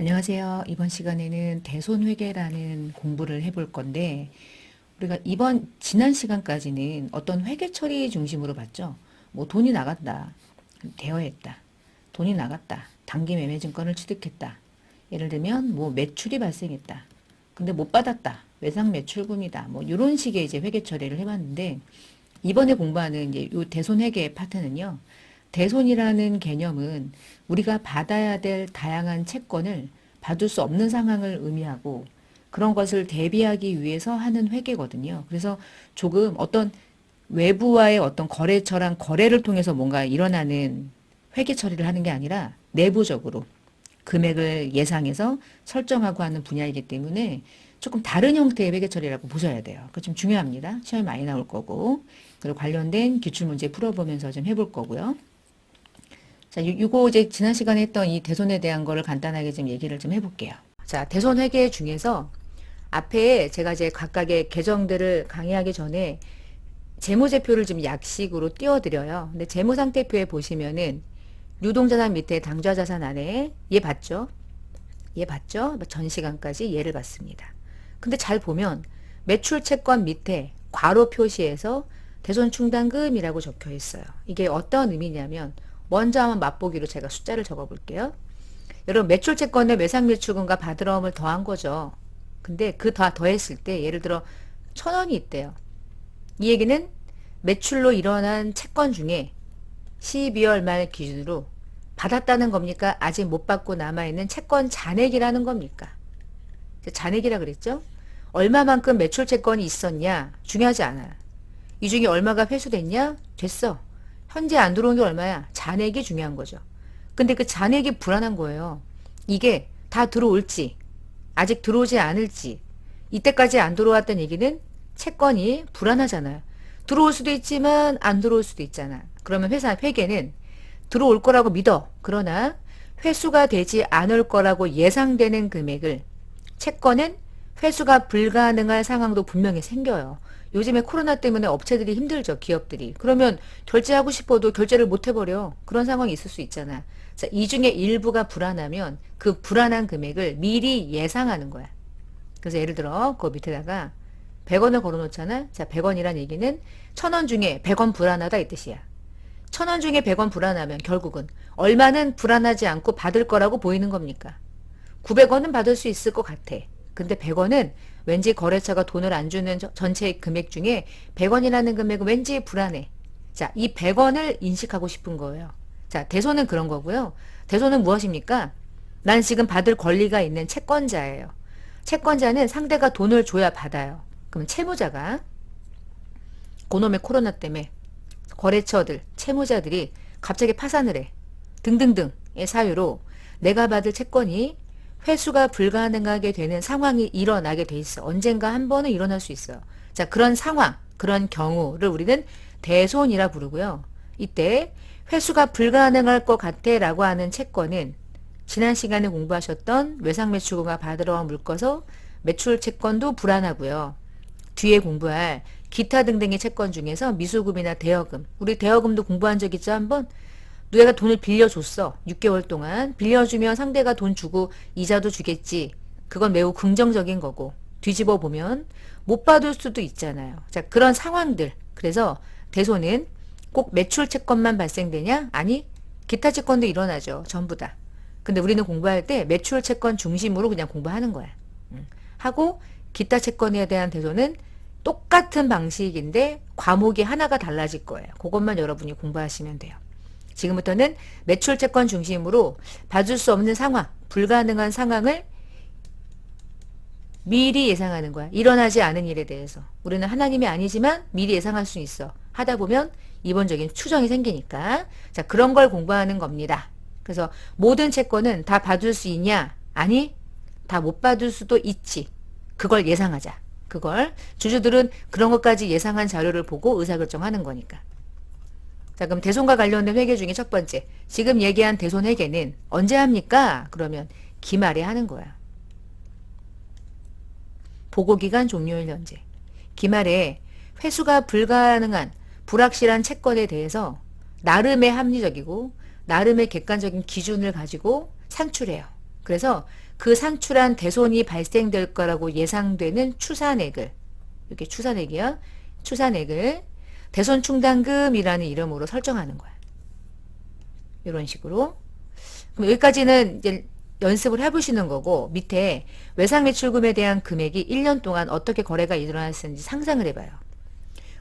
안녕하세요. 이번 시간에는 대손회계라는 공부를 해볼 건데, 우리가 지난 시간까지는 어떤 회계 처리 중심으로 봤죠. 뭐 돈이 나갔다, 대여했다, 돈이 나갔다, 단기 매매 증권을 취득했다. 예를 들면 뭐 매출이 발생했다. 근데 못 받았다. 외상 매출금이다. 뭐 이런 식의 이제 회계 처리를 해봤는데, 이번에 공부하는 이제 요 대손회계 파트는요. 대손이라는 개념은 우리가 받아야 될 다양한 채권을 받을 수 없는 상황을 의미하고 그런 것을 대비하기 위해서 하는 회계거든요. 그래서 조금 어떤 외부와의 어떤 거래처랑 거래를 통해서 뭔가 일어나는 회계 처리를 하는 게 아니라 내부적으로 금액을 예상해서 설정하고 하는 분야이기 때문에 조금 다른 형태의 회계 처리라고 보셔야 돼요. 그거 좀 중요합니다. 시험에 많이 나올 거고. 그리고 관련된 기출문제 풀어보면서 좀 해볼 거고요. 자, 요거 이제 지난 시간에 했던 이 대손에 대한 거를 간단하게 좀 얘기를 좀 해볼게요. 자, 대손 회계 중에서 앞에 제가 이제 각각의 계정들을 강의하기 전에 재무제표를 좀 약식으로 띄워드려요. 근데 재무상태표에 보시면은 유동자산 밑에 당좌자산 안에 얘 봤죠? 얘 봤죠? 전 시간까지 얘를 봤습니다. 근데 잘 보면 매출채권 밑에 괄호 표시에서 대손충당금이라고 적혀 있어요. 이게 어떤 의미냐면 먼저 한번 맛보기로 제가 숫자를 적어 볼게요. 여러분 매출채권에 외상매출금과 받으러움을 더한 거죠. 근데 그 다 더했을 때 예를 들어 1,000원이 있대요. 이 얘기는 매출로 일어난 채권 중에 12월 말 기준으로 받았다는 겁니까? 아직 못 받고 남아있는 채권 잔액이라는 겁니까? 잔액이라 그랬죠? 얼마만큼 매출 채권이 있었냐? 중요하지 않아. 이 중에 얼마가 회수됐냐? 됐어. 현재 안 들어온 게 얼마야? 잔액이 중요한 거죠. 근데 그 잔액이 불안한 거예요. 이게 다 들어올지, 아직 들어오지 않을지, 이때까지 안 들어왔던 얘기는 채권이 불안하잖아요. 들어올 수도 있지만 안 들어올 수도 있잖아. 그러면 회계는 들어올 거라고 믿어. 그러나 회수가 되지 않을 거라고 예상되는 금액을 채권은 회수가 불가능할 상황도 분명히 생겨요. 요즘에 코로나 때문에 업체들이 힘들죠. 기업들이. 그러면 결제하고 싶어도 결제를 못 해버려. 그런 상황이 있을 수 있잖아. 자, 이 중에 일부가 불안하면 그 불안한 금액을 미리 예상하는 거야. 그래서 예를 들어 그 밑에다가 100원을 걸어놓잖아. 자, 100원이란 얘기는 1,000원 중에 100원 불안하다 이 뜻이야. 1,000원 중에 100원 불안하면 결국은 얼마는 불안하지 않고 받을 거라고 보이는 겁니까? 900원은 받을 수 있을 것 같아. 근데 100원은 왠지 거래처가 돈을 안 주는 전체 금액 중에 100원이라는 금액은 왠지 불안해. 자, 이 100원을 인식하고 싶은 거예요. 자, 대손은 그런 거고요. 대손은 무엇입니까? 난 지금 받을 권리가 있는 채권자예요. 채권자는 상대가 돈을 줘야 받아요. 그럼 채무자가 그놈의 코로나 때문에 거래처들, 채무자들이 갑자기 파산을 해. 등등등의 사유로 내가 받을 채권이 회수가 불가능하게 되는 상황이 일어나게 돼 있어. 언젠가 한 번은 일어날 수 있어요. 자, 그런 상황, 그런 경우를 우리는 대손이라 부르고요. 이때 회수가 불가능할 것 같아 라고 하는 채권은 지난 시간에 공부하셨던 외상매출금과 받으러 물거서 매출 채권도 불안하고요. 뒤에 공부할 기타 등등의 채권 중에서 미수금이나 대여금, 우리 대여금도 공부한 적 있죠 한번? 누가 돈을 빌려줬어. 6개월 동안. 빌려주면 상대가 돈 주고 이자도 주겠지. 그건 매우 긍정적인 거고 뒤집어 보면 못 받을 수도 있잖아요. 자, 그런 상황들. 그래서 대손은 꼭 매출 채권만 발생되냐? 아니, 기타 채권도 일어나죠. 전부 다. 근데 우리는 공부할 때 매출 채권 중심으로 그냥 공부하는 거야. 하고 기타 채권에 대한 대손은 똑같은 방식인데 과목이 하나가 달라질 거예요. 그것만 여러분이 공부하시면 돼요. 지금부터는 매출채권 중심으로 봐줄 수 없는 상황, 불가능한 상황을 미리 예상하는 거야. 일어나지 않은 일에 대해서. 우리는 하나님이 아니지만 미리 예상할 수 있어. 하다 보면 이본적인 추정이 생기니까. 자, 그런 걸 공부하는 겁니다. 그래서 모든 채권은 다 받을 수 있냐? 아니, 다 못 받을 수도 있지. 그걸 예상하자. 그걸 주주들은 그런 것까지 예상한 자료를 보고 의사결정하는 거니까. 자, 그럼 대손과 관련된 회계 중에 첫 번째. 지금 얘기한 대손 회계는 언제 합니까? 그러면 기말에 하는 거야. 보고기간 종료일 현재. 기말에 회수가 불가능한 불확실한 채권에 대해서 나름의 합리적이고 나름의 객관적인 기준을 가지고 산출해요. 그래서 그 산출한 대손이 발생될 거라고 예상되는 추산액을, 이렇게 추산액이야. 추산액을 대손 충당금이라는 이름으로 설정하는 거야. 이런 식으로. 그럼 여기까지는 이제 연습을 해보시는 거고, 밑에 외상 매출금에 대한 금액이 1년 동안 어떻게 거래가 일어났는지 상상을 해봐요.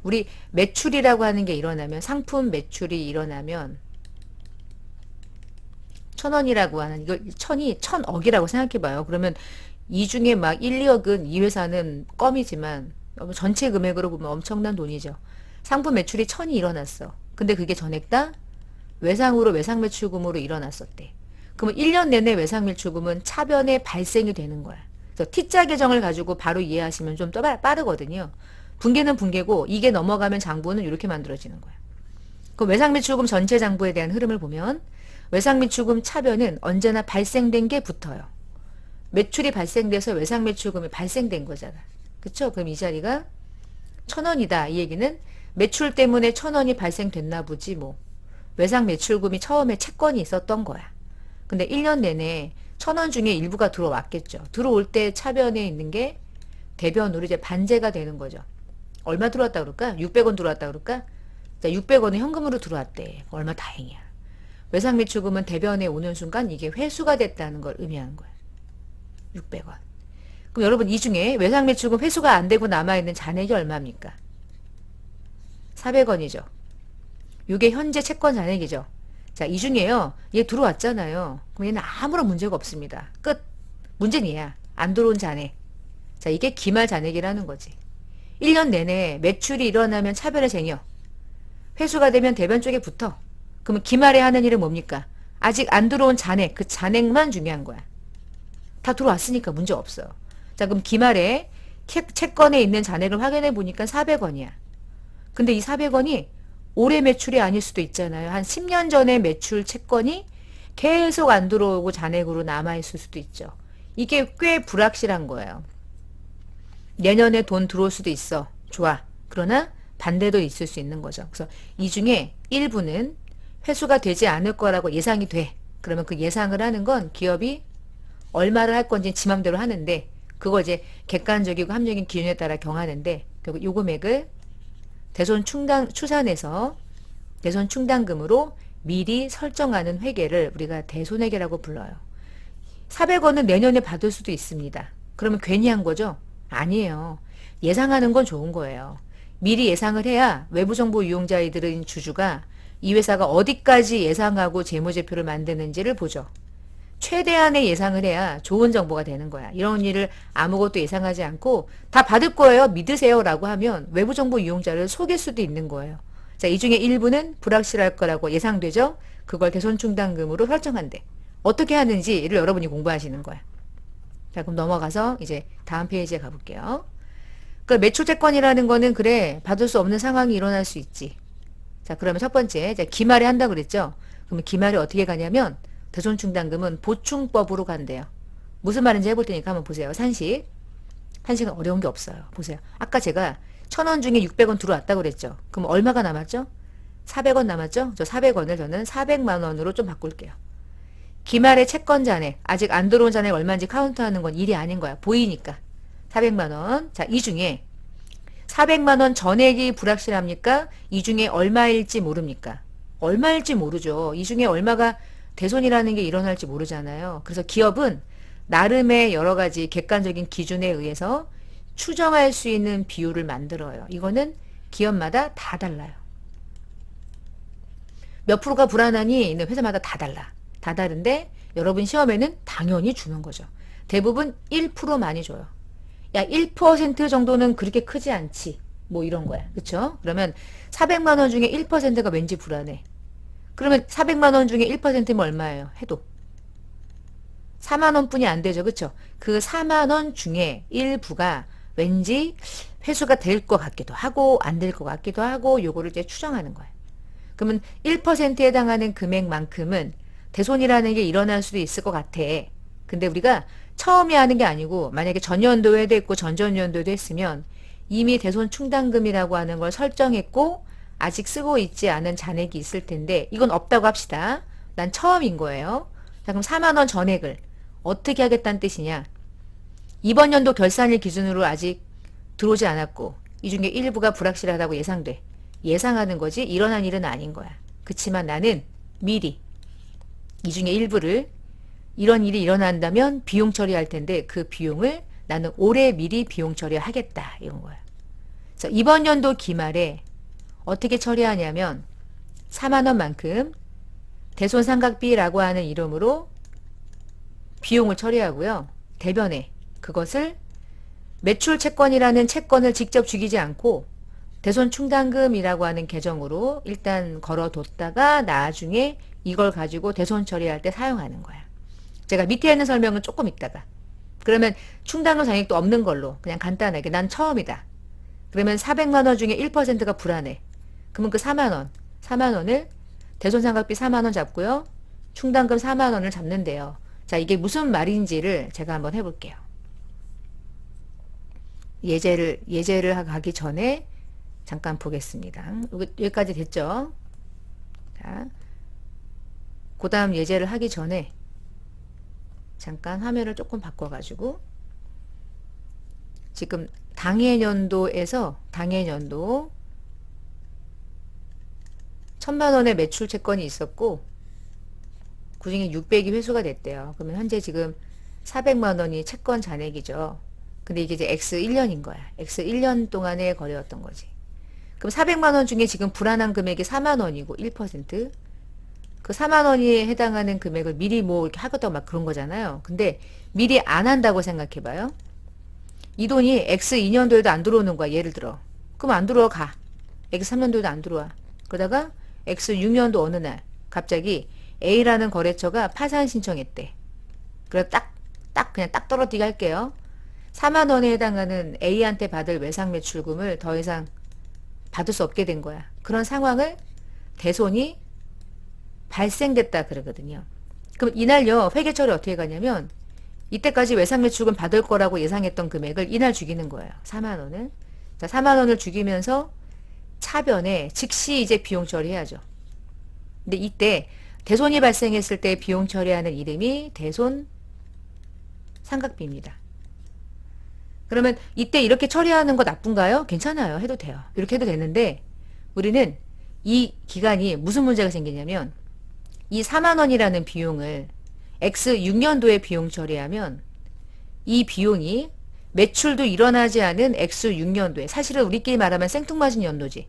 우리 매출이라고 하는 게 일어나면, 상품 매출이 일어나면 1,000원이라고 하는, 이거 1,000억이라고 생각해봐요. 그러면 이 중에 막 1, 2억은 이 회사는 껌이지만 전체 금액으로 보면 엄청난 돈이죠. 상품 매출이 1,000이 일어났어. 근데 그게 전액 다 외상으로 외상 매출금으로 일어났었대. 그러면 1년 내내 외상 매출금은 차변에 발생이 되는 거야. 그래서 T자 계정을 가지고 바로 이해하시면 좀 더 빠르거든요. 분계는 분계고 이게 넘어가면 장부는 이렇게 만들어지는 거야. 그럼 외상 매출금 전체 장부에 대한 흐름을 보면 외상 매출금 차변은 언제나 발생된 게 붙어요. 매출이 발생돼서 외상 매출금이 발생된 거잖아. 그쵸? 그럼 이 자리가 1,000원이다. 이 얘기는 매출 때문에 1,000원이 발생됐나 보지 뭐. 외상 매출금이 처음에 채권이 있었던 거야. 근데 1년 내내 1,000원 중에 일부가 들어왔겠죠. 들어올 때 차변에 있는 게 대변으로 이제 반제가 되는 거죠. 얼마 들어왔다 그럴까? 600원 들어왔다 그럴까? 자, 600원은 현금으로 들어왔대. 얼마 다행이야. 외상 매출금은 대변에 오는 순간 이게 회수가 됐다는 걸 의미하는 거야. 600원. 그럼 여러분 이 중에 외상 매출금 회수가 안 되고 남아있는 잔액이 얼마입니까? 400원이죠. 이게 현재 채권 잔액이죠. 자, 이 중에요. 얘 들어왔잖아요. 그럼 얘는 아무런 문제가 없습니다. 끝. 문제는 얘야. 안 들어온 잔액. 자, 이게 기말 잔액이라는 거지. 1년 내내 매출이 일어나면 차변에 쟁여. 회수가 되면 대변 쪽에 붙어. 그러면 기말에 하는 일은 뭡니까? 아직 안 들어온 잔액, 그 잔액만 중요한 거야. 다 들어왔으니까 문제 없어. 자, 그럼 기말에 채권에 있는 잔액을 확인해 보니까 400원이야. 근데 이 400원이 올해 매출이 아닐 수도 있잖아요. 한 10년 전에 매출 채권이 계속 안 들어오고 잔액으로 남아있을 수도 있죠. 이게 꽤 불확실한 거예요. 내년에 돈 들어올 수도 있어. 좋아. 그러나 반대도 있을 수 있는 거죠. 그래서 이 중에 일부는 회수가 되지 않을 거라고 예상이 돼. 그러면 그 예상을 하는 건 기업이 얼마를 할 건지 지 맘대로 하는데 그거 이제 객관적이고 합리적인 기준에 따라 경하는데 결국 요 금액을 대손 추산해서 대손 충당금으로 미리 설정하는 회계를 우리가 대손회계라고 불러요. 400원은 내년에 받을 수도 있습니다. 그러면 괜히 한 거죠? 아니에요. 예상하는 건 좋은 거예요. 미리 예상을 해야 외부정보 이용자들인 주주가 이 회사가 어디까지 예상하고 재무제표를 만드는지를 보죠. 최대한의 예상을 해야 좋은 정보가 되는 거야. 이런 일을 아무것도 예상하지 않고 다 받을 거예요. 믿으세요. 라고 하면 외부정보 이용자를 속일 수도 있는 거예요. 자, 이 중에 일부는 불확실할 거라고 예상되죠. 그걸 대손충당금으로 설정한대. 어떻게 하는지를 여러분이 공부하시는 거야. 자, 그럼 넘어가서 이제 다음 페이지에 가볼게요. 그 매출채권이라는 거는 그래 받을 수 없는 상황이 일어날 수 있지. 자, 그러면 첫 번째 자, 기말에 한다 그랬죠. 그러면 기말에 어떻게 가냐면 대손충당금은 보충법으로 간대요. 무슨 말인지 해볼 테니까 한번 보세요. 산식은 어려운 게 없어요. 보세요. 아까 제가 1,000원 중에 600원 들어왔다고 그랬죠. 그럼 얼마가 남았죠? 400원 남았죠? 저 400원을 저는 400만 원으로 좀 바꿀게요. 기말의 채권 잔액, 아직 안 들어온 잔액 얼마인지 카운트하는 건 일이 아닌 거야. 보이니까. 400만 원. 자, 이 중에 400만 원 전액이 불확실합니까? 이 중에 얼마일지 모릅니까? 얼마일지 모르죠. 이 중에 얼마가 대손이라는 게 일어날지 모르잖아요. 그래서 기업은 나름의 여러 가지 객관적인 기준에 의해서 추정할 수 있는 비율을 만들어요. 이거는 기업마다 다 달라요. 몇 프로가 불안하니 회사마다 다 달라. 다 다른데 여러분 시험에는 당연히 주는 거죠. 대부분 1% 많이 줘요. 야, 1% 정도는 그렇게 크지 않지. 뭐 이런 거야. 그쵸? 그러면 400만 원 중에 1%가 왠지 불안해. 그러면 400만 원 중에 1%면 얼마예요? 해도 4만 원뿐이 안 되죠. 그쵸? 그 4만 원 중에 일부가 왠지 회수가 될 것 같기도 하고 안 될 것 같기도 하고 요거를 이제 추정하는 거예요. 그러면 1%에 해당하는 금액만큼은 대손이라는 게 일어날 수도 있을 것 같아. 근데 우리가 처음에 하는 게 아니고 만약에 전년도에도 했고 전전년도에도 했으면 이미 대손 충당금이라고 하는 걸 설정했고 아직 쓰고 있지 않은 잔액이 있을 텐데 이건 없다고 합시다. 난 처음인 거예요. 자, 그럼 4만 원 전액을 어떻게 하겠다는 뜻이냐? 이번 연도 결산일 기준으로 아직 들어오지 않았고 이 중에 일부가 불확실하다고 예상돼. 예상하는 거지 일어난 일은 아닌 거야. 그치만 나는 미리 이 중에 일부를 이런 일이 일어난다면 비용 처리할 텐데 그 비용을 나는 올해 미리 비용 처리하겠다 이런 거야. 그래서 이번 연도 기말에 어떻게 처리하냐면 4만 원만큼 대손상각비라고 하는 이름으로 비용을 처리하고요. 대변에 그것을 매출 채권이라는 채권을 직접 죽이지 않고 대손충당금이라고 하는 계정으로 일단 걸어뒀다가 나중에 이걸 가지고 대손 처리할 때 사용하는 거야. 제가 밑에 있는 설명은 조금 있다가 그러면 충당금 잔액도 없는 걸로 그냥 간단하게 난 처음이다. 그러면 400만 원 중에 1%가 불안해. 그러면 그 4만 원을 대손상각비 4만 원 잡고요. 충당금 4만 원을 잡는데요. 자, 이게 무슨 말인지를 제가 한번 해볼게요. 예제를 가기 전에 잠깐 보겠습니다. 여기까지 됐죠? 자, 그 다음 예제를 하기 전에 잠깐 화면을 조금 바꿔가지고 지금 당해년도에서 당해년도 1000만 원의 매출 채권이 있었고 그 중에 600이 회수가 됐대요. 그러면 현재 지금 400만 원이 채권 잔액이죠. 근데 이게 이제 X 1년인 거야. X 1년 동안의 거래였던 거지. 그럼 400만 원 중에 지금 불안한 금액이 4만 원이고 1%. 그 4만 원에 해당하는 금액을 미리 뭐 이렇게 하겠다고 막 그런 거잖아요. 근데 미리 안 한다고 생각해 봐요. 이 돈이 X 2년도에도 안 들어오는 거야. 예를 들어. 그럼 안 들어가. X 3년도에도 안 들어와. 그러다가 X 6년도 어느 날 갑자기 A라는 거래처가 파산 신청했대. 그래서 그냥 딱 떨어뜨리게 할게요. 4만 원에 해당하는 A한테 받을 외상 매출금을 더 이상 받을 수 없게 된 거야. 그런 상황을 대손이 발생됐다 그러거든요. 그럼 이날요 회계처리 어떻게 가냐면 이때까지 외상 매출금 받을 거라고 예상했던 금액을 이날 죽이는 거예요. 4만 원을. 자, 4만 원을 죽이면서 차변에 즉시 이제 비용 처리해야죠. 근데 이때 대손이 발생했을 때 비용 처리하는 이름이 대손 상각비입니다. 그러면 이때 이렇게 처리하는 거 나쁜가요? 괜찮아요. 해도 돼요. 이렇게 해도 되는데 우리는 이 기간이 무슨 문제가 생기냐면 이 4만 원이라는 비용을 X 6년도에 비용 처리하면 이 비용이 매출도 일어나지 않은 X 6년도에 사실은 우리끼리 말하면 생뚱맞은 연도지.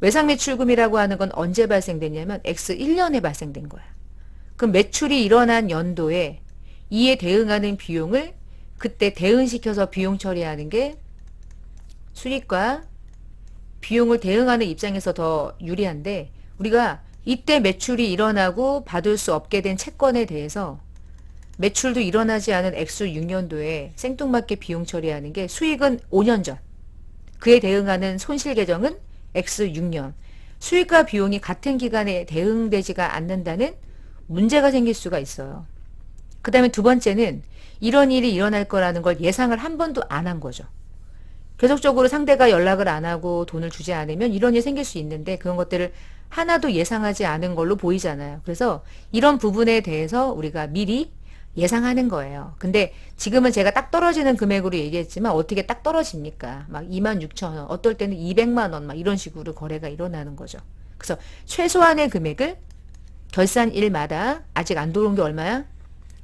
외상매출금이라고 하는 건 언제 발생됐냐면 X 1년에 발생된 거야. 그럼 매출이 일어난 연도에 이에 대응하는 비용을 그때 대응시켜서 비용 처리하는 게 수익과 비용을 대응하는 입장에서 더 유리한데 우리가 이때 매출이 일어나고 받을 수 없게 된 채권에 대해서 매출도 일어나지 않은 X 6년도에 생뚱맞게 비용 처리하는 게 수익은 5년 전. 그에 대응하는 손실 계정은 X 6년. 수익과 비용이 같은 기간에 대응되지가 않는다는 문제가 생길 수가 있어요. 그 다음에 두 번째는 이런 일이 일어날 거라는 걸 예상을 한 번도 안 한 거죠. 계속적으로 상대가 연락을 안 하고 돈을 주지 않으면 이런 일이 생길 수 있는데 그런 것들을 하나도 예상하지 않은 걸로 보이잖아요. 그래서 이런 부분에 대해서 우리가 미리 예상하는 거예요. 근데 지금은 제가 딱 떨어지는 금액으로 얘기했지만 어떻게 딱 떨어집니까? 막 26,000원, 어떨 때는 200만 원 막 이런 식으로 거래가 일어나는 거죠. 그래서 최소한의 금액을 결산일마다 아직 안 들어온 게 얼마야?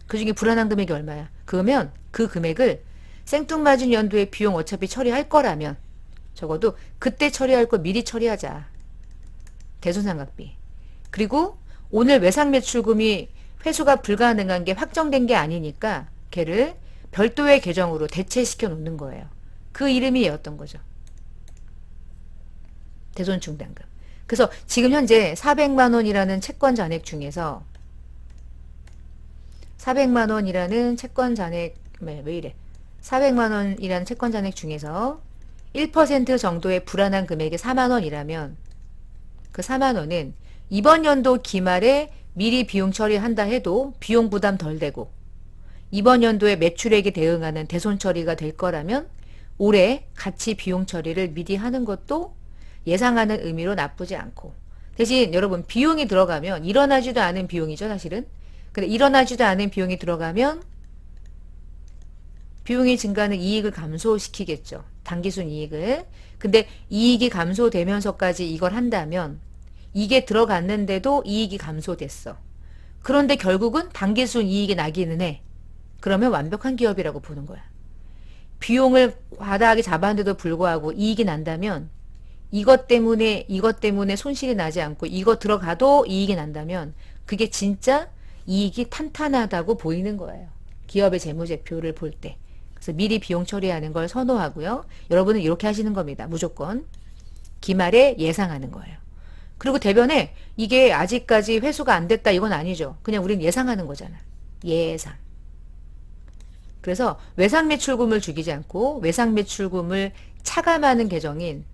그 중에 불안한 금액이 얼마야? 그러면 그 금액을 생뚱맞은 연도에 비용 어차피 처리할 거라면 적어도 그때 처리할 거 미리 처리하자. 대손상각비. 그리고 오늘 외상매출금이 회수가 불가능한 게 확정된 게 아니니까 걔를 별도의 계정으로 대체시켜 놓는 거예요. 그 이름이 얘였던 거죠. 대손충당금. 그래서 지금 현재 400만 원이라는 채권 잔액 중에서 400만 원이라는 채권 잔액 왜 이래? 400만 원이라는 채권 잔액 중에서 1% 정도의 불안한 금액이 4만 원이라면 그 4만 원은 이번 연도 기말에 미리 비용 처리한다 해도 비용 부담 덜 되고 이번 연도에 매출액에 대응하는 대손 처리가 될 거라면 올해 같이 비용 처리를 미리 하는 것도 예상하는 의미로 나쁘지 않고 대신 여러분 비용이 들어가면 일어나지도 않은 비용이죠 사실은. 근데 일어나지도 않은 비용이 들어가면 비용이 증가는 이익을 감소시키겠죠. 당기순 이익을. 근데 이익이 감소되면서까지 이걸 한다면 이게 들어갔는데도 이익이 감소됐어. 그런데 결국은 당기순 이익이 나기는 해. 그러면 완벽한 기업이라고 보는 거야. 비용을 과다하게 잡았는데도 불구하고 이익이 난다면 이것 때문에 손실이 나지 않고 이거 들어가도 이익이 난다면 그게 진짜 이익이 탄탄하다고 보이는 거예요. 기업의 재무제표를 볼 때. 그래서 미리 비용 처리하는 걸 선호하고요. 여러분은 이렇게 하시는 겁니다. 무조건. 기말에 예상하는 거예요. 그리고 대변에 이게 아직까지 회수가 안 됐다 이건 아니죠. 그냥 우린 예상하는 거잖아. 예상. 그래서 외상 매출금을 죽이지 않고 외상 매출금을 차감하는 계정인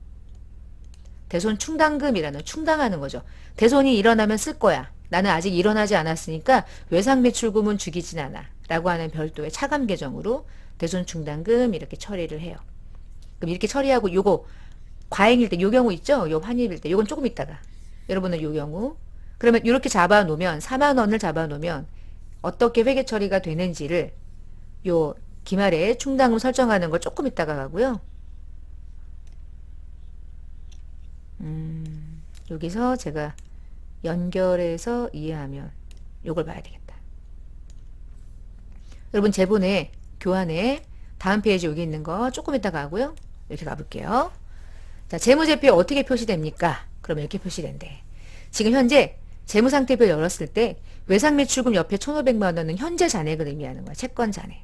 대손 충당금이라는 충당하는 거죠. 대손이 일어나면 쓸 거야. 나는 아직 일어나지 않았으니까 외상 매출금은 죽이진 않아. 라고 하는 별도의 차감 계정으로 대손 충당금 이렇게 처리를 해요. 그럼 이렇게 처리하고 요거 과잉일 때 요 경우 있죠? 요 환입일 때 요건 조금 있다가 여러분은 요 경우 그러면 이렇게 잡아 놓으면 4만 원을 잡아 놓으면 어떻게 회계 처리가 되는지를 요 기말에 충당금 설정하는 걸 조금 있다가 가고요. 여기서 제가 연결해서 이해하면 요걸 봐야 되겠다. 여러분 제본에 교환에 다음 페이지 여기 있는 거 조금 이따가 하고요. 이렇게 가볼게요. 자, 재무제표에 어떻게 표시됩니까? 그러면 이렇게 표시된대. 지금 현재 재무상태표 열었을 때 외상매출금 옆에 1,500만 원은 현재 잔액을 의미하는 거야. 채권 잔액.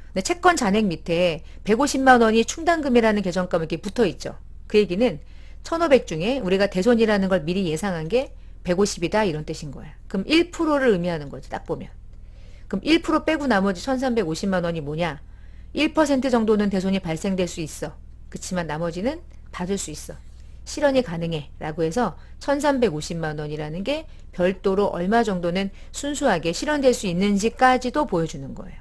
근데 채권 잔액 밑에 150만 원이 충당금이라는 계정가 이렇게 붙어 있죠. 그 얘기는 1,500 중에 우리가 대손이라는 걸 미리 예상한 게 150이다 이런 뜻인 거야. 그럼 1%를 의미하는 거지. 딱 보면. 그럼 1% 빼고 나머지 1,350만 원이 뭐냐? 1% 정도는 대손이 발생될 수 있어. 그치만 나머지는 받을 수 있어. 실현이 가능해. 라고 해서 1,350만 원이라는 게 별도로 얼마 정도는 순수하게 실현될 수 있는지까지도 보여주는 거예요.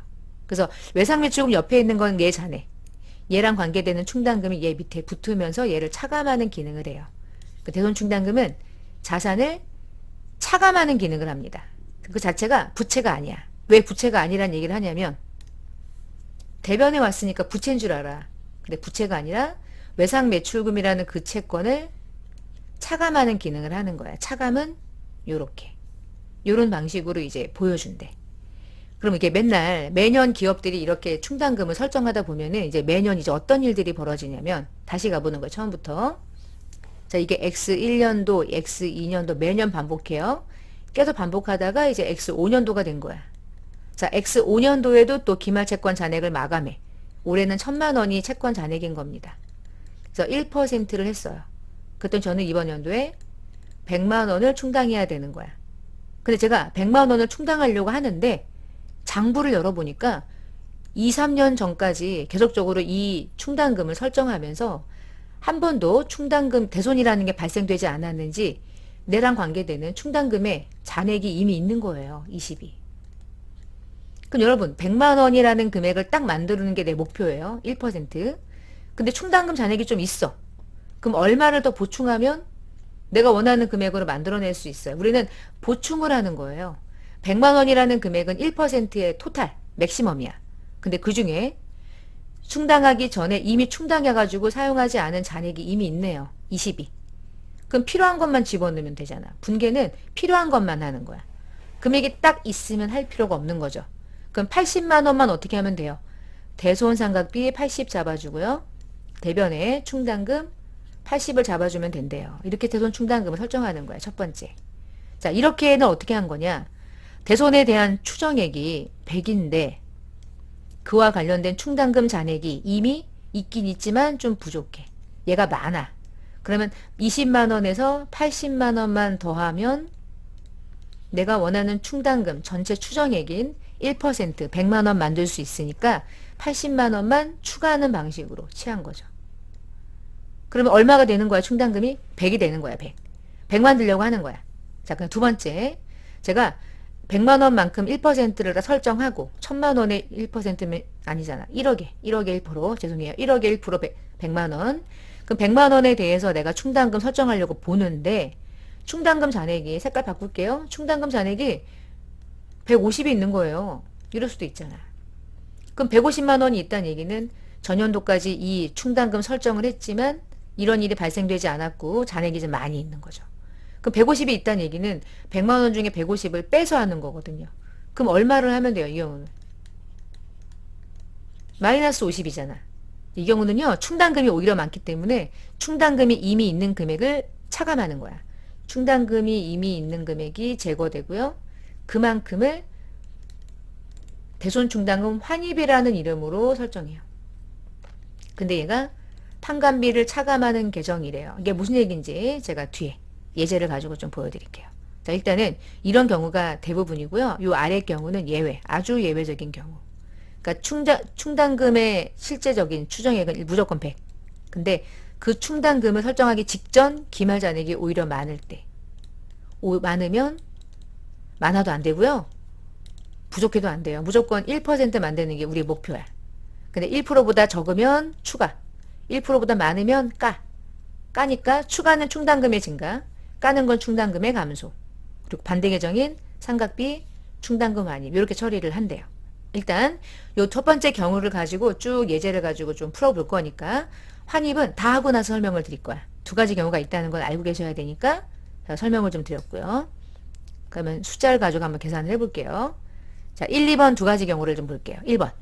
그래서 외상매출금 옆에 있는 건 얘 잔액. 얘랑 관계되는 충당금이 얘 밑에 붙으면서 얘를 차감하는 기능을 해요. 그 대손 충당금은 자산을 차감하는 기능을 합니다. 그 자체가 부채가 아니야. 왜 부채가 아니란 얘기를 하냐면 대변에 왔으니까 부채인 줄 알아. 근데 부채가 아니라 외상매출금이라는 그 채권을 차감하는 기능을 하는 거야. 차감은 요렇게. 요런 방식으로 이제 보여준대. 그럼 이게 매년 기업들이 이렇게 충당금을 설정하다 보면은 이제 매년 이제 어떤 일들이 벌어지냐면 다시 가보는 거예요. 처음부터. 자, 이게 X1년도, X2년도 매년 반복해요. 계속 반복하다가 이제 X5년도가 된 거야. 자, X5년도에도 또 기말채권 잔액을 마감해. 올해는 1,000만 원이 채권 잔액인 겁니다. 그래서 1%를 했어요. 그랬더니 저는 이번 연도에 100만 원을 충당해야 되는 거야. 근데 제가 100만 원을 충당하려고 하는데 장부를 열어보니까 2, 3년 전까지 계속적으로 이 충당금을 설정하면서 한 번도 충당금 대손이라는 게 발생되지 않았는지 내랑 관계되는 충당금의 잔액이 이미 있는 거예요. 20이. 그럼 여러분 100만 원이라는 금액을 딱 만드는 게 내 목표예요. 1%. 근데 충당금 잔액이 좀 있어. 그럼 얼마를 더 보충하면 내가 원하는 금액으로 만들어낼 수 있어요. 우리는 보충을 하는 거예요. 100만 원이라는 금액은 1%의 토탈, 맥시멈이야. 근데 그 중에 충당하기 전에 이미 충당해가지고 사용하지 않은 잔액이 이미 있네요. 20이. 그럼 필요한 것만 집어넣으면 되잖아. 분계는 필요한 것만 하는 거야. 금액이 딱 있으면 할 필요가 없는 거죠. 그럼 80만 원만 어떻게 하면 돼요? 대손상각비 80 잡아주고요. 대변에 충당금 80을 잡아주면 된대요. 이렇게 대손 충당금을 설정하는 거야. 첫 번째. 자, 이렇게는 어떻게 한 거냐? 대손에 대한 추정액이 100인데 그와 관련된 충당금 잔액이 이미 있긴 있지만 좀 부족해. 얘가 많아. 그러면 20만 원에서 80만 원만 더하면 내가 원하는 충당금 전체 추정액인 1% 100만 원 만들 수 있으니까 80만 원만 추가하는 방식으로 취한 거죠. 그러면 얼마가 되는 거야? 충당금이 100이 되는 거야. 100. 100만 들려고 하는 거야. 자, 그럼 두 번째. 제가 100만 원만큼 1%를 다 설정하고 1000만 원의 1%면 아니잖아. 1억에 1% 죄송해요. 1억에 1% 100만 원. 그럼 100만 원에 대해서 내가 충당금 설정하려고 보는데 충당금 잔액이 색깔 바꿀게요. 충당금 잔액이 150이 있는 거예요. 이럴 수도 있잖아. 그럼 150만 원이 있다는 얘기는 전년도까지 이 충당금 설정을 했지만 이런 일이 발생되지 않았고 잔액이 좀 많이 있는 거죠. 그럼 150이 있다는 얘기는 100만 원 중에 150을 빼서 하는 거거든요. 그럼 얼마를 하면 돼요, 이 경우는? 마이너스 50이잖아. 이 경우는요, 충당금이 오히려 많기 때문에 충당금이 이미 있는 금액을 차감하는 거야. 충당금이 이미 있는 금액이 제거되고요. 그만큼을 대손충당금 환입이라는 이름으로 설정해요. 근데 얘가 판관비를 차감하는 계정이래요. 이게 무슨 얘기인지 제가 뒤에 예제를 가지고 좀 보여드릴게요. 자, 일단은 이런 경우가 대부분이고요. 요 아래 경우는 예외, 아주 예외적인 경우. 그러니까 충당금의 실제적인 추정액은 무조건 100. 근데 그 충당금을 설정하기 직전 기말 잔액이 오히려 많을 때. 많으면 많아도 안 되고요. 부족해도 안 돼요. 무조건 1% 만드는 게 우리의 목표야. 근데 1%보다 적으면 추가, 1%보다 많으면 까니까 추가는 충당금의 증가, 까는 건 충당금의 감소. 그리고 반대 계정인 상각비, 충당금 환입 이렇게 처리를 한대요. 일단 요 첫 번째 경우를 가지고 쭉 예제를 가지고 좀 풀어볼 거니까 환입은 다 하고 나서 설명을 드릴 거야. 두 가지 경우가 있다는 걸 알고 계셔야 되니까 설명을 좀 드렸고요. 그러면 숫자를 가지고 한번 계산을 해볼게요. 자, 1, 2번 두 가지 경우를 좀 볼게요. 1번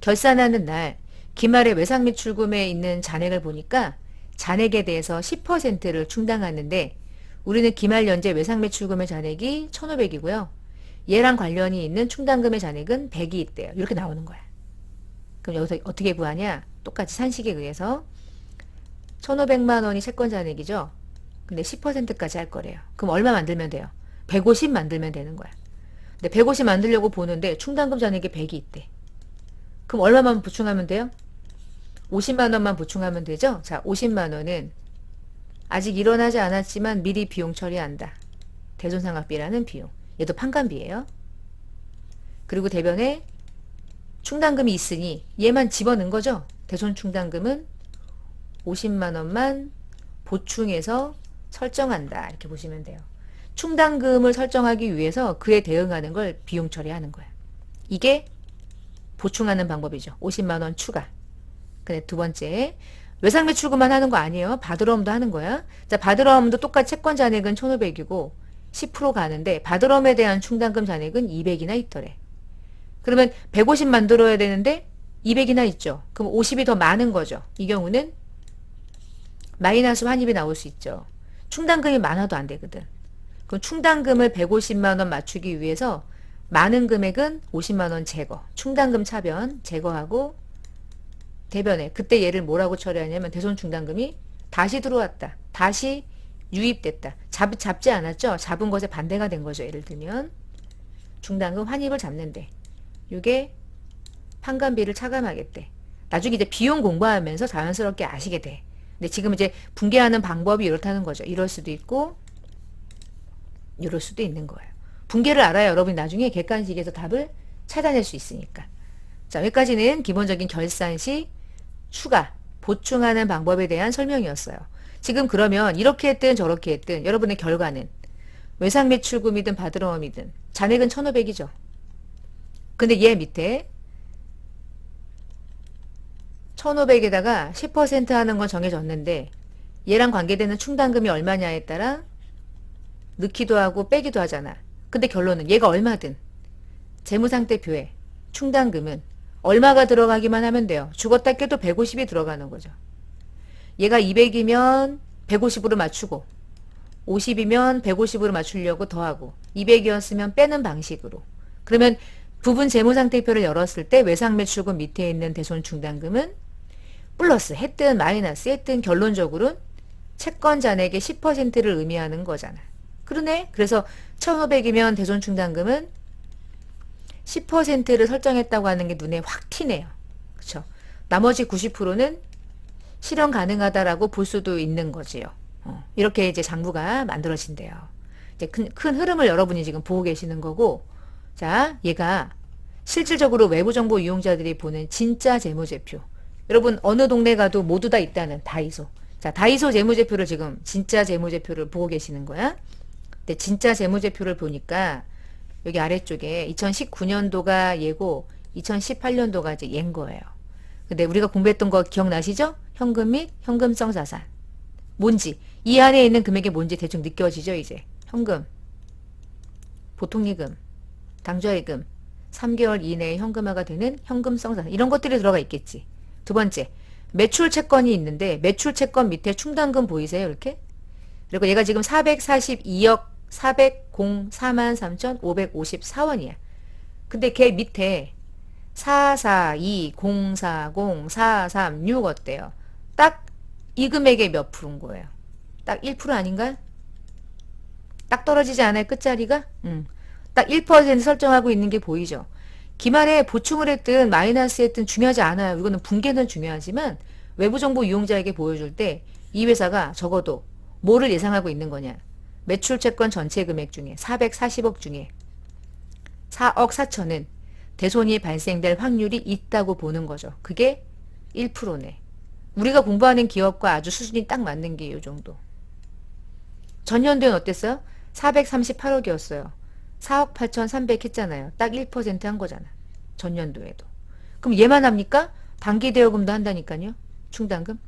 결산하는 날 기말에 외상 및 출금에 있는 잔액을 보니까 잔액에 대해서 10%를 충당하는데 우리는 기말 연재 외상 및 출금의 잔액이 1,500이고요. 얘랑 관련이 있는 충당금의 잔액은 100이 있대요. 이렇게 나오는 거야. 그럼 여기서 어떻게 구하냐? 똑같이 산식에 의해서 1,500만 원이 채권 잔액이죠. 근데 10%까지 할 거래요. 그럼 얼마 만들면 돼요? 150 만들면 되는 거야. 근데 150 만들려고 보는데 충당금 잔액이 100이 있대. 그럼 얼마만 보충하면 돼요? 50만 원만 보충하면 되죠? 자, 50만 원은 아직 일어나지 않았지만 미리 비용 처리한다. 대손상각비라는 비용. 얘도 판관비예요. 그리고 대변에 충당금이 있으니 얘만 집어넣은 거죠. 대손충당금은 50만 원만 보충해서 설정한다. 이렇게 보시면 돼요. 충당금을 설정하기 위해서 그에 대응하는 걸 비용 처리하는 거야. 이게 보충하는 방법이죠. 50만 원 추가. 근데 두 번째, 외상 및 출금만 하는 거 아니에요. 바드러움도 하는 거야. 자, 바드러움도 똑같이 채권 잔액은 1,500이고 10% 가는데 바드러움에 대한 충당금 잔액은 200이나 있더래. 그러면 150 만들어야 되는데 200이나 있죠. 그럼 50이 더 많은 거죠. 이 경우는 마이너스 환입이 나올 수 있죠. 충당금이 많아도 안 되거든. 그럼 충당금을 150만 원 맞추기 위해서 많은 금액은 50만 원 제거, 충당금 차변 제거하고 대변에 그때 얘를 뭐라고 처리하냐면 대손충당금이 다시 들어왔다. 다시 유입됐다. 잡지 않았죠? 잡은 것에 반대가 된 거죠. 예를 들면 충당금 환입을 잡는데 이게 판관비를 차감하겠대. 나중에 이제 비용 공부하면서 자연스럽게 아시게 돼. 근데 지금 이제 분개하는 방법이 이렇다는 거죠. 이럴 수도 있고 이럴 수도 있는 거예요. 분개를 알아야 여러분이 나중에 객관식에서 답을 찾아낼 수 있으니까. 자, 여기까지는 기본적인 결산시 추가, 보충하는 방법에 대한 설명이었어요. 지금 그러면 이렇게 했든 저렇게 했든 여러분의 결과는 외상 및 출금이든 바드러움이든 잔액은 1,500이죠. 근데 얘 밑에 1,500에다가 10% 하는 건 정해졌는데 얘랑 관계되는 충당금이 얼마냐에 따라 넣기도 하고 빼기도 하잖아. 근데 결론은 얘가 얼마든 재무상태표에 충당금은 얼마가 들어가기만 하면 돼요. 죽었다 깨도 150이 들어가는 거죠. 얘가 200이면 150으로 맞추고 50이면 150으로 맞추려고 더하고 200이었으면 빼는 방식으로. 그러면 부분 재무상태표를 열었을 때 외상 매출금 밑에 있는 대손충당금은 플러스 했든 마이너스 했든 결론적으로는 채권 잔액의 10%를 의미하는 거잖아. 그러네. 그래서 1,500이면 대손충당금은 10%를 설정했다고 하는 게 눈에 확 튀네요. 그렇죠? 나머지 90%는 실현 가능하다라고 볼 수도 있는 거지요. 이렇게 이제 장부가 만들어진대요. 이제 큰 흐름을 여러분이 지금 보고 계시는 거고, 자, 얘가 실질적으로 외부정보 이용자들이 보는 진짜 재무제표. 여러분 어느 동네 가도 모두 다 있다는 다이소. 자, 다이소 재무제표를 지금 진짜 재무제표를 보고 계시는 거야. 근데 진짜 재무제표를 보니까 여기 아래쪽에 2019년도가 얘고 2018년도가 이제 얘인 거예요. 근데 우리가 공부했던 거 기억나시죠? 현금 및 현금성 자산. 뭔지, 이 안에 있는 금액이 뭔지 대충 느껴지죠, 이제. 현금, 보통예금, 당좌예금, 3개월 이내에 현금화가 되는 현금성 자산. 이런 것들이 들어가 있겠지. 두 번째, 매출 채권이 있는데 매출 채권 밑에 충당금 보이세요? 이렇게? 그리고 얘가 지금 442억 443,554원이야. 근데 걔 밑에 442,040,436 어때요? 딱 이 금액의 몇 프로인 거예요? 딱 1% 아닌가요? 딱 떨어지지 않아요? 끝자리가? 딱 1% 설정하고 있는 게 보이죠? 기말에 보충을 했든 마이너스 했든 중요하지 않아요. 이거는 분계는 중요하지만 외부 정보 이용자에게 보여줄 때 이 회사가 적어도 뭐를 예상하고 있는 거냐? 매출 채권 전체 금액 중에 440억 중에 4억 4천은 대손이 발생될 확률이 있다고 보는 거죠. 그게 1%네. 우리가 공부하는 기업과 아주 수준이 딱 맞는 게 이 정도. 전년도엔 어땠어요? 438억이었어요. 4억 8,300 했잖아요. 딱 1% 한 거잖아. 전년도에도. 그럼 얘만 합니까? 단기대여금도 한다니까요. 충당금.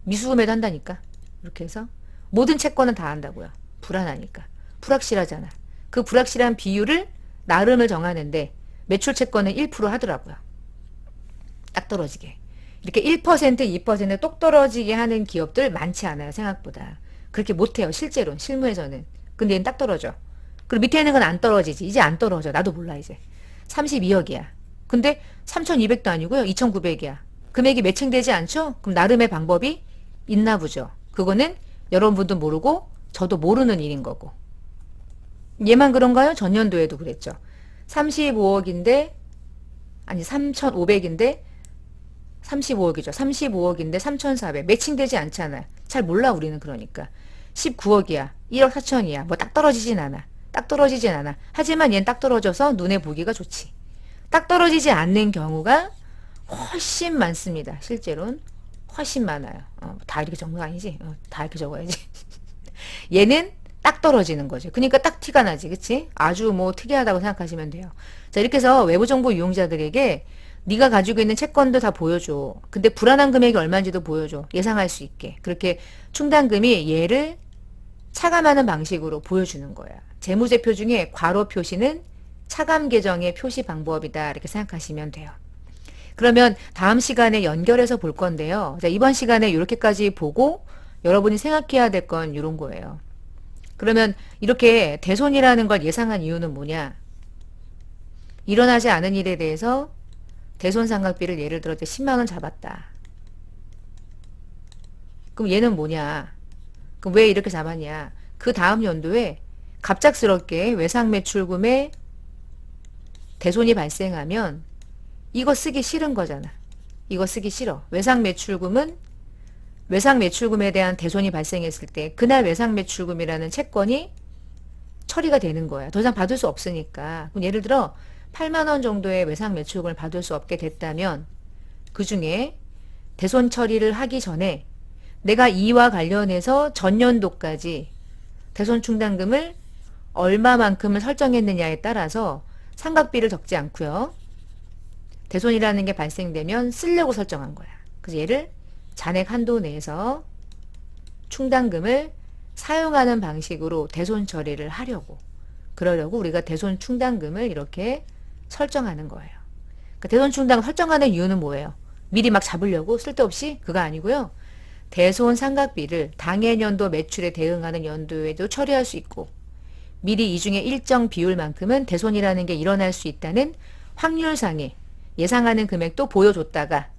미수금에도 한다니까. 이렇게 해서 모든 채권은 다 한다고요. 불안하니까. 불확실하잖아. 그 불확실한 비율을 나름을 정하는데 매출 채권은 1% 하더라고요. 딱 떨어지게. 이렇게 1%, 2% 똑 떨어지게 하는 기업들 많지 않아요. 생각보다. 그렇게 못해요. 실제로는. 실무에서는. 근데 얘는 딱 떨어져. 그리고 밑에 있는 건 안 떨어지지. 이제 안 떨어져. 나도 몰라 이제. 32억이야. 근데 3,200도 아니고요. 2,900이야. 금액이 매칭되지 않죠? 그럼 나름의 방법이 있나 보죠. 그거는 여러분도 모르고 저도 모르는 일인 거고. 얘만 그런가요? 전년도에도 그랬죠. 35억인데 아니 3,500인데 35억이죠. 35억인데 3,400 매칭되지 않잖아. 잘 몰라 우리는. 그러니까 19억이야. 1억 4천이야. 뭐 딱 떨어지진 않아. 딱 떨어지진 않아. 하지만 얘는 딱 떨어져서 눈에 보기가 좋지. 딱 떨어지지 않는 경우가 훨씬 많습니다. 실제로는 훨씬 많아요. 다 이렇게 적는 거 아니지? 다 이렇게 적어야지. 얘는 딱 떨어지는 거죠. 그러니까 딱 티가 나지. 그치? 아주 뭐 특이하다고 생각하시면 돼요. 자, 이렇게 해서 외부정보 이용자들에게 네가 가지고 있는 채권도 다 보여줘. 근데 불안한 금액이 얼마인지도 보여줘. 예상할 수 있게. 그렇게 충당금이 얘를 차감하는 방식으로 보여주는 거야. 재무제표 중에 괄호 표시는 차감 계정의 표시 방법이다. 이렇게 생각하시면 돼요. 그러면 다음 시간에 연결해서 볼 건데요. 자, 이번 시간에 이렇게까지 보고 여러분이 생각해야 될 건 이런 거예요. 그러면 이렇게 대손이라는 걸 예상한 이유는 뭐냐? 일어나지 않은 일에 대해서 대손상각비를 예를 들어 10만 원 잡았다. 그럼 얘는 뭐냐? 그럼 왜 이렇게 잡았냐? 그 다음 연도에 갑작스럽게 외상매출금에 대손이 발생하면 이거 쓰기 싫은 거잖아. 이거 쓰기 싫어. 외상매출금은 외상매출금에 대한 대손이 발생했을 때 그날 외상매출금이라는 채권이 처리가 되는 거야. 더 이상 받을 수 없으니까. 그럼 예를 들어 8만 원 정도의 외상매출금을 받을 수 없게 됐다면 그 중에 대손 처리를 하기 전에 내가 이와 관련해서 전년도까지 대손 충당금을 얼마만큼을 설정했느냐에 따라서 상각비를 적지 않고요. 대손이라는 게 발생되면 쓰려고 설정한 거야. 그래서 얘를 잔액 한도 내에서 충당금을 사용하는 방식으로 대손 처리를 하려고 그러려고 우리가 대손 충당금을 이렇게 설정하는 거예요. 그러니까 대손 충당금 설정하는 이유는 뭐예요? 미리 막 잡으려고? 쓸데없이? 그거 아니고요. 대손 상각비를 당해년도 매출에 대응하는 연도에도 처리할 수 있고 미리 이 중에 일정 비율만큼은 대손이라는 게 일어날 수 있다는 확률상의 예상하는 금액도 보여줬다가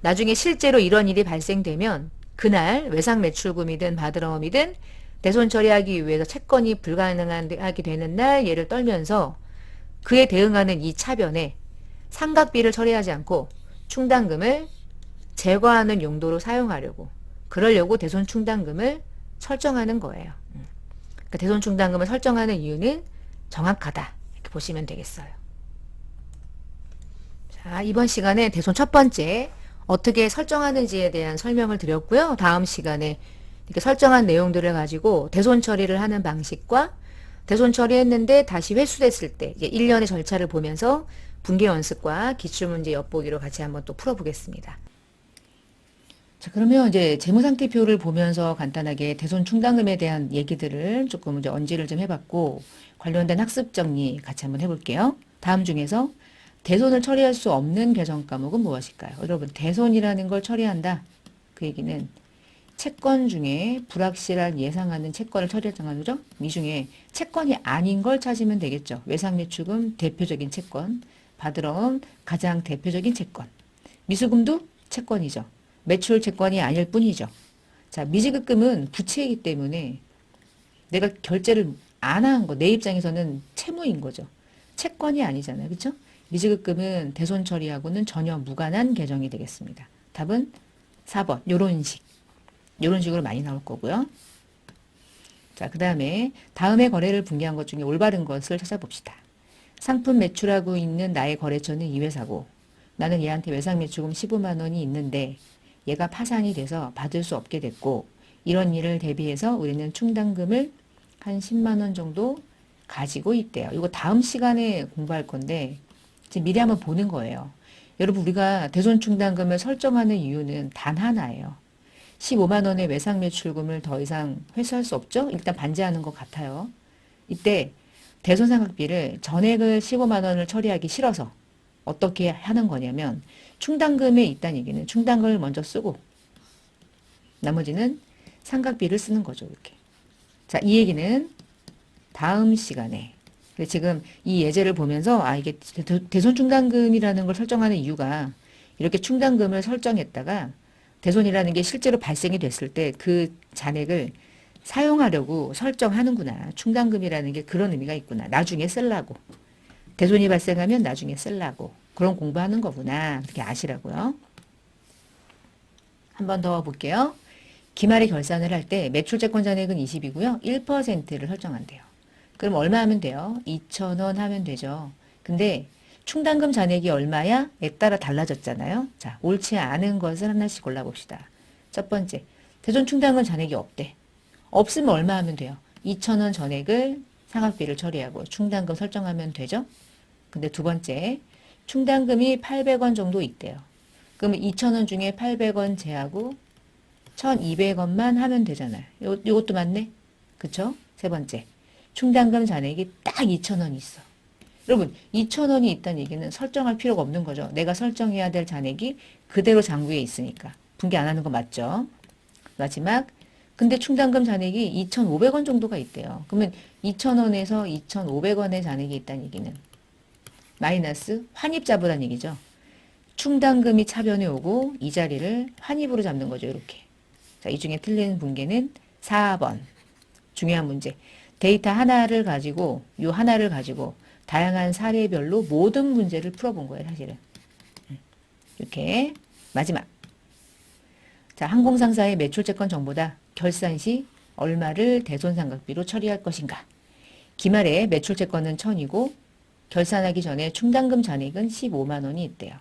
나중에 실제로 이런 일이 발생되면 그날 외상매출금이든 바드러움이든 대손 처리하기 위해서 채권이 불가능하게 되는 날 얘를 떨면서 그에 대응하는 이 차변에 상각비를 처리하지 않고 충당금을 제거하는 용도로 사용하려고 그러려고 대손 충당금을 설정하는 거예요. 그러니까 대손 충당금을 설정하는 이유는 정확하다. 이렇게 보시면 되겠어요. 자, 이번 시간에 대손 첫 번째 어떻게 설정하는지에 대한 설명을 드렸고요. 다음 시간에 이렇게 설정한 내용들을 가지고 대손 처리를 하는 방식과 대손 처리했는데 다시 회수됐을 때 이제 1년의 절차를 보면서 분계 연습과 기출문제 엿보기로 같이 한번 또 풀어보겠습니다. 자, 그러면 이제 재무상태표를 보면서 간단하게 대손 충당금에 대한 얘기들을 조금 이제 언지를 좀 해봤고, 관련된 학습 정리 같이 한번 해볼게요. 다음 중에서 대손을 처리할 수 없는 개정 과목은 무엇일까요? 여러분, 대손이라는 걸 처리한다. 그 얘기는 채권 중에 불확실한 예상하는 채권을 처리했잖아요. 그죠? 이 중에 채권이 아닌 걸 찾으면 되겠죠. 외상매출금 대표적인 채권, 받으러 온 가장 대표적인 채권. 미수금도 채권이죠. 매출 채권이 아닐 뿐이죠. 자, 미지급금은 부채이기 때문에 내가 결제를 안 한 거, 내 입장에서는 채무인 거죠. 채권이 아니잖아요. 그렇죠? 미지급금은 대손 처리하고는 전혀 무관한 계정이 되겠습니다. 답은 4번. 요런 식으로 많이 나올 거고요. 자, 그 다음에 다음의 거래를 분개한 것 중에 올바른 것을 찾아봅시다. 상품 매출하고 있는 나의 거래처는 이 회사고 나는 얘한테 외상매출금 15만 원이 있는데 얘가 파산이 돼서 받을 수 없게 됐고 이런 일을 대비해서 우리는 충당금을 한 10만 원 정도 가지고 있대요. 이거 다음 시간에 공부할 건데 지금 미리 한번 보는 거예요. 여러분 우리가 대손 충당금을 설정하는 이유는 단 하나예요. 15만 원의 외상매출금을 더 이상 회수할 수 없죠? 일단 반제하는 것 같아요. 이때 대손상각비를 전액을 15만 원을 처리하기 싫어서 어떻게 하는 거냐면 충당금에 있다는 얘기는 충당금을 먼저 쓰고 나머지는 상각비를 쓰는 거죠. 이렇게. 자, 이 얘기는 다음 시간에 지금 이 예제를 보면서 이게 대손 충당금이라는 걸 설정하는 이유가 이렇게 충당금을 설정했다가 대손이라는 게 실제로 발생이 됐을 때 그 잔액을 사용하려고 설정하는구나. 충당금이라는 게 그런 의미가 있구나. 나중에 쓰려고. 대손이 발생하면 나중에 쓰려고. 그런 공부하는 거구나. 이렇게 아시라고요. 한 번 더 볼게요. 기말에 결산을 할 때 매출채권 잔액은 20이고요. 1%를 설정한대요. 그럼 얼마 하면 돼요? 2,000원 하면 되죠. 근데 충당금 잔액이 얼마야?에 따라 달라졌잖아요. 자, 옳지 않은 것을 하나씩 골라봅시다. 첫 번째, 대손 충당금 잔액이 없대. 없으면 얼마 하면 돼요? 2,000원 전액을 상각비를 처리하고 충당금 설정하면 되죠? 근데 두 번째, 충당금이 800원 정도 있대요. 그러면 2,000원 중에 800원 제하고 1,200원만 하면 되잖아요. 요것도 맞네? 그쵸? 세 번째, 충당금 잔액이 딱 2,000원 있어. 여러분 2,000원이 있다는 얘기는 설정할 필요가 없는 거죠. 내가 설정해야 될 잔액이 그대로 장부에 있으니까. 분개 안 하는 거 맞죠? 마지막 근데 충당금 잔액이 2,500원 정도가 있대요. 그러면 2,000원에서 2,500원의 잔액이 있다는 얘기는 마이너스 환입 잡으라는 얘기죠. 충당금이 차변에 오고 이 자리를 환입으로 잡는 거죠. 이렇게. 자, 이 중에 틀린 분개는 4번. 중요한 문제. 데이터 하나를 가지고 요 하나를 가지고 다양한 사례별로 모든 문제를 풀어본 거예요. 사실은. 이렇게 마지막. 자, 항공상사의 매출채권 정보다 결산 시 얼마를 대손상각비로 처리할 것인가. 기말에 매출채권은 1,000이고 결산하기 전에 충당금 잔액은 15만 원이 있대요.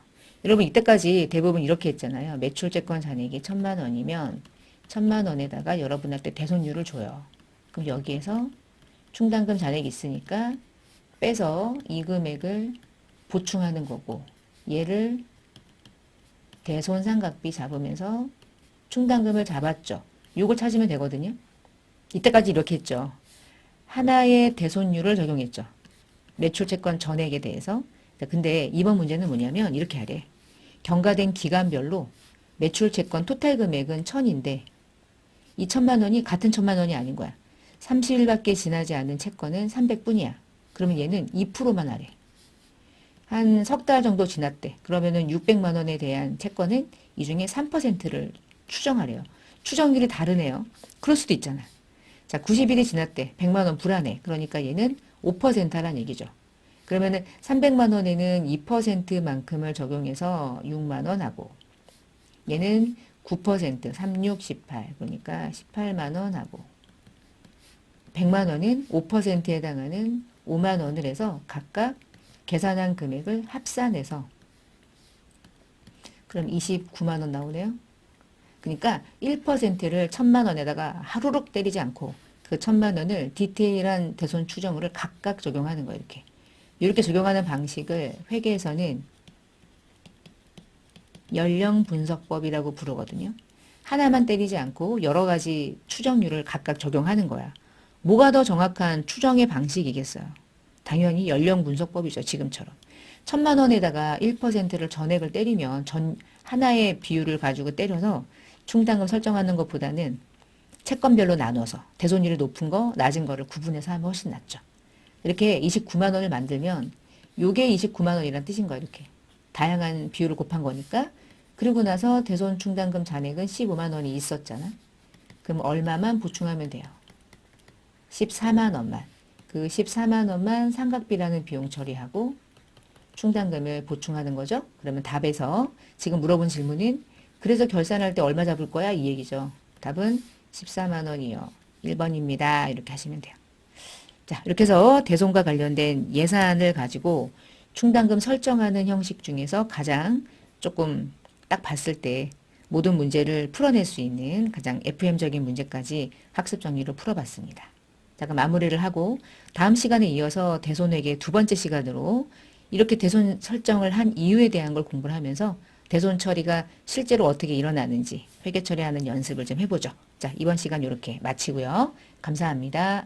여러분 이때까지 대부분 이렇게 했잖아요. 매출채권 잔액이 1,000만 원이면 1,000만 원에다가 여러분한테 대손료를 줘요. 그럼 여기에서 충당금 잔액이 있으니까 빼서 이 금액을 보충하는 거고 얘를 대손상각비 잡으면서 충당금을 잡았죠. 요걸 찾으면 되거든요. 이때까지 이렇게 했죠. 하나의 대손율을 적용했죠. 매출채권 전액에 대해서. 근데 이번 문제는 뭐냐면 이렇게 하래. 경과된 기간별로 매출채권 토탈 금액은 1,000인데 이 1,000만 원이 같은 1,000만 원이 아닌 거야. 30일밖에 지나지 않은 채권은 300분이야. 그러면 얘는 2%만 하래. 한 석 달 정도 지났대. 그러면은 600만 원에 대한 채권은 이 중에 3%를 추정하래요. 추정률이 다르네요. 그럴 수도 있잖아. 자, 90일이 지났대. 100만 원 불안해. 그러니까 얘는 5% 하라는 얘기죠. 그러면은 300만 원에는 2%만큼을 적용해서 6만 원 하고 얘는 9%, 3, 6, 18. 그러니까 18만 원 하고 100만 원은 5%에 해당하는 5만 원을 해서 각각 계산한 금액을 합산해서 그럼 29만 원 나오네요. 그러니까 1%를 1,000만 원에다가 하루룩 때리지 않고 그 1,000만 원을 디테일한 대손 추정률을 각각 적용하는 거예요. 이렇게. 이렇게 적용하는 방식을 회계에서는 연령 분석법이라고 부르거든요. 하나만 때리지 않고 여러 가지 추정률을 각각 적용하는 거야. 뭐가 더 정확한 추정의 방식이겠어요? 당연히 연령 분석법이죠. 지금처럼. 1,000만 원에다가 1%를 전액을 때리면 하나의 비율을 가지고 때려서 충당금 설정하는 것보다는 채권별로 나눠서 대손율이 높은 거, 낮은 거를 구분해서 하면 훨씬 낫죠. 이렇게 29만 원을 만들면 요게 29만 원이란 뜻인 거예요. 이렇게. 다양한 비율을 곱한 거니까. 그리고 나서 대손 충당금 잔액은 15만 원이 있었잖아. 그럼 얼마만 보충하면 돼요? 14만 원만. 그 14만 원만 상각비라는 비용 처리하고 충당금을 보충하는 거죠. 그러면 답에서 지금 물어본 질문은 그래서 결산할 때 얼마 잡을 거야? 이 얘기죠. 답은 14만 원이요. 1번입니다. 이렇게 하시면 돼요. 자, 이렇게 해서 대손과 관련된 예산을 가지고 충당금 설정하는 형식 중에서 가장 조금 딱 봤을 때 모든 문제를 풀어낼 수 있는 가장 FM적인 문제까지 학습 정리로 풀어봤습니다. 자, 그럼 마무리를 하고 다음 시간에 이어서 대손회계 두 번째 시간으로 이렇게 대손 설정을 한 이유에 대한 걸 공부를 하면서 대손 처리가 실제로 어떻게 일어나는지 회계 처리하는 연습을 좀 해보죠. 자, 이번 시간 이렇게 마치고요. 감사합니다.